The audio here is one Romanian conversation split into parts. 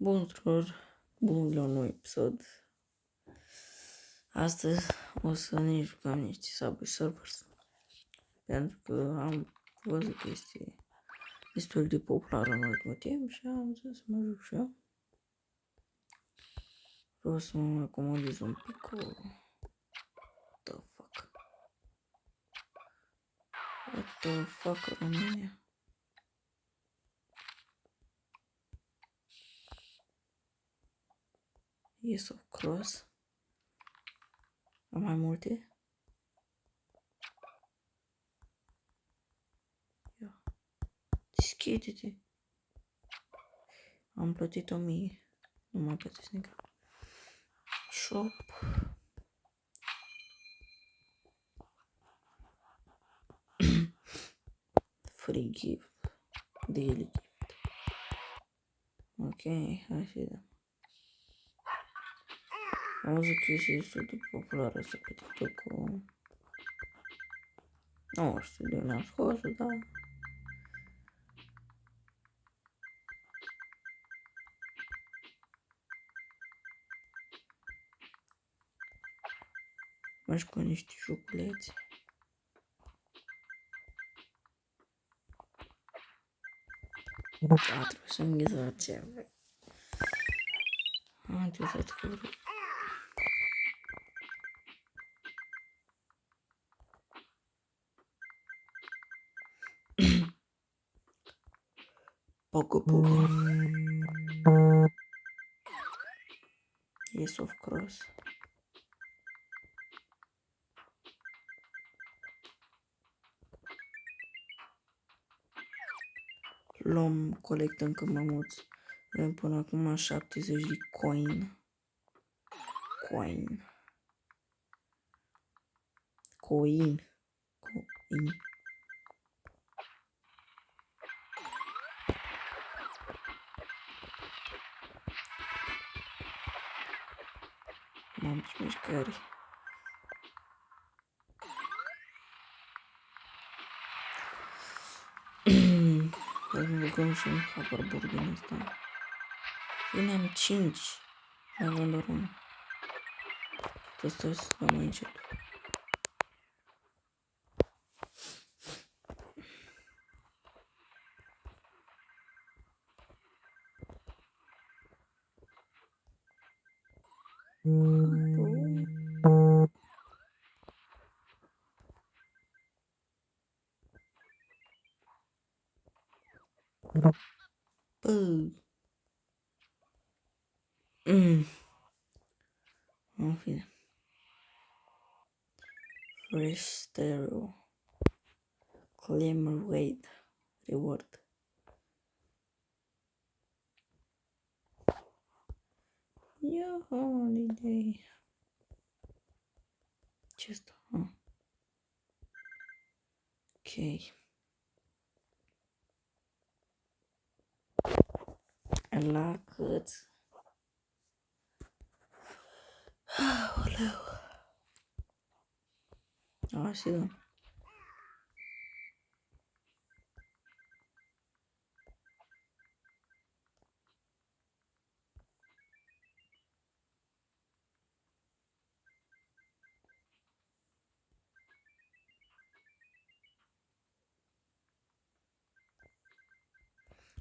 Bun tuturor, bun la un nou episod. Astăzi o să ne jucăm niște Subway Surfers. Pentru că am văzut că este destul de popular în ultimul timp și am zis să mă juc și eu. Vreau să mă acomodez un pic cu... What the fuck? What the fuck, România? Yes, of course. Am mai multe? Ia. Deschide-te. Am plătit 1000. Nu mai plătesc nimic. Shop. Free gift. Daily gift. Ok, hai să vedem. Am văzut că este destul de populară asta pe TikTok-ul. Nu știu de unde am scos-o, dar... Mergi cu niște joculețe. Da, trebuie să înghiză aceea. Am înțeles că vreau. Poco. Yes, of course. Luăm, colectăm cât mai mulți. Avem până acum 70 de coin. Coin. Mamă, ce mișcări. Hai să băgăm și un hoverboard din ăsta. Bine, am 5. Mai avem doar unul. Stai să dăm aici. În fine. Fresh stereo. Claimer weight. Reward. Yo, holiday. Ce asta? Ok. La cât? Aoleu. Așa da.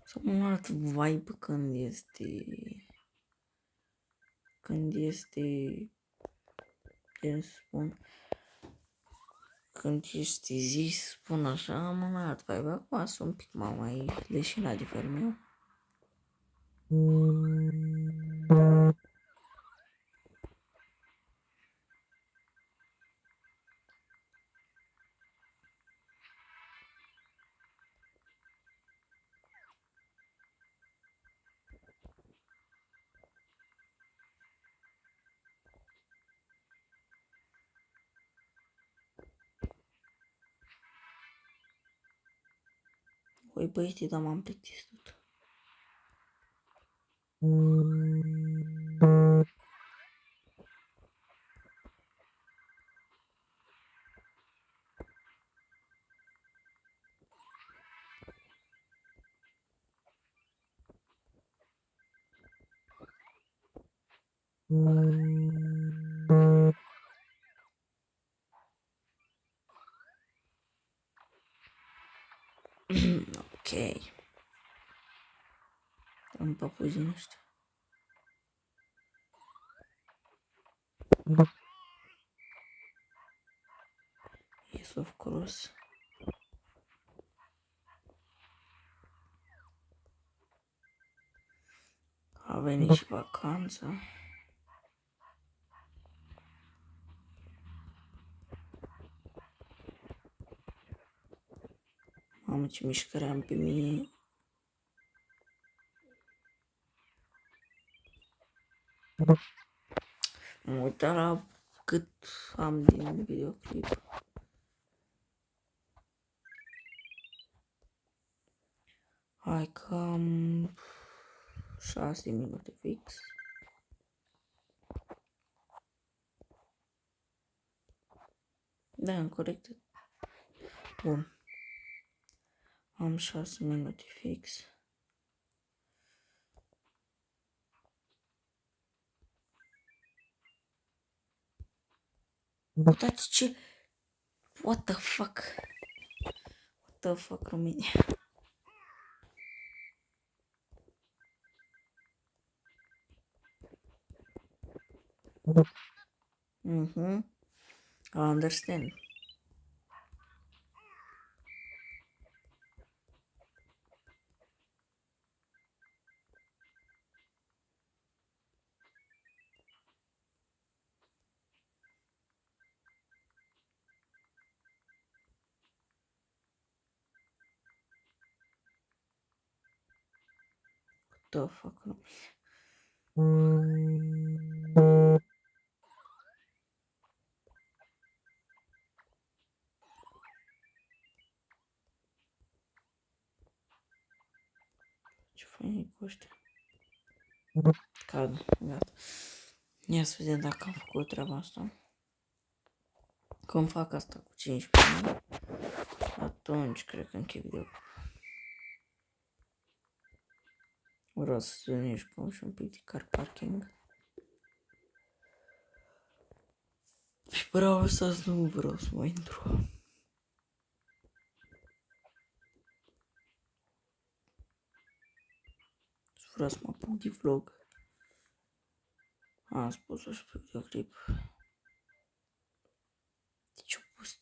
Sau un alt vibe când este... Ce spun? Când este zis, spun așa, am un alt vibe. Acum sunt un pic mai leșinat de felul meu. Oi băieții, dar m-am plictisit. Ok. Am papuzii ăștia. Yes, of course. A venit și vacanța. Mamă, ce mișcare am pe mine. Mă uitat la cât am din videoclip. Hai cam 6 minute fix. Da, am corectat. Bun. Am 6 minute fix. Uitați ce... What the fuck? What the fuck, România? Mhm. I understand. What the fuck, România? Ce fain cu ăștia? Cad, gata. Ia să vedem dacă am făcut treaba asta. Cum fac asta cu 15 minute, atunci cred că închei video. Vreau să ne jucăm și un pic de car parking. Și vreau să nu vreau să mai intru. Vreau să mă apuc de vlog. Am spus-o și pe videoclip. Deci au pus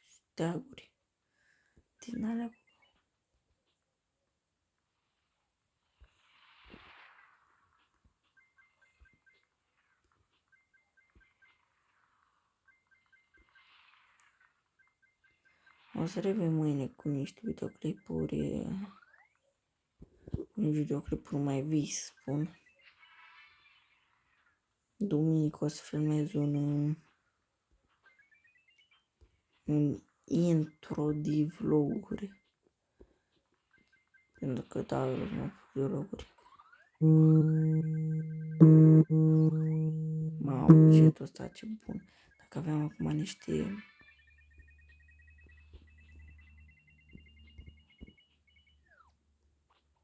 steaguri din alea. O să revin mâine cu niște videoclipuri. Un videoclipuri mai vii, spun. Duminică o să filmez un intro de vloguri. Pentru că da, vreau să mă apuc de vloguri. Mamă, ce ăsta ce bun. Dacă aveam acum niște...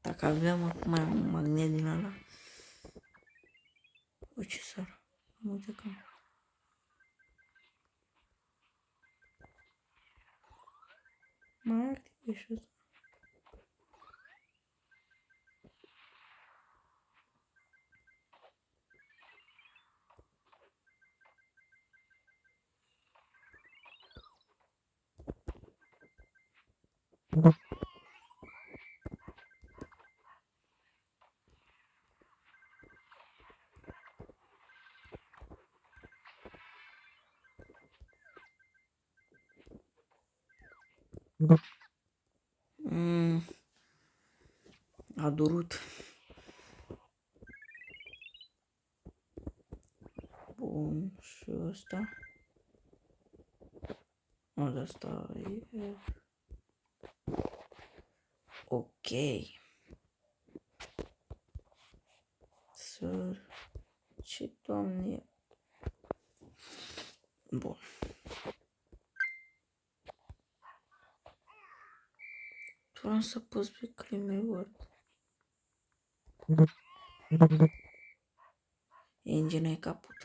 Dacă aveam acum un magnet din ăla... O, ce sar. Am uitat că... Mai activ și ăsta. A durut. Bun, și ăsta. Asta e... Ok. Săr... Ce doamne... Bun. Vreau să pus pe Claim Reward. Engine e caput.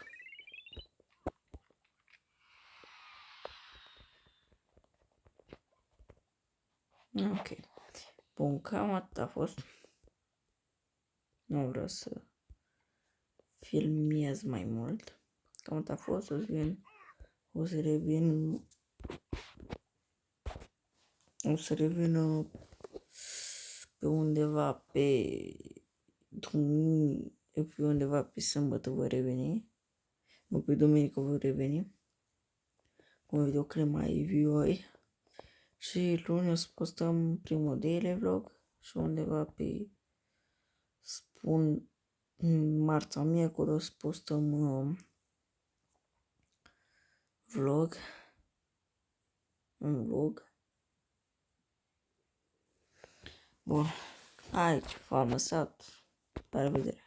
Ok. Bun, cam atât a fost. Nu vreau să filmez mai mult. Cam atât a fost. O să revin. O să revin pe undeva pe undeva pe sâmbătă voi reveni. Nu, pe duminică voi reveni. Cu un videoclip mai vioi. Și luni o să postăm primul daily vlog. Și undeva pe marți sau miercuri o să postăm vlog. Un vlog. Bun. Aici v-am lăsat. La revedere.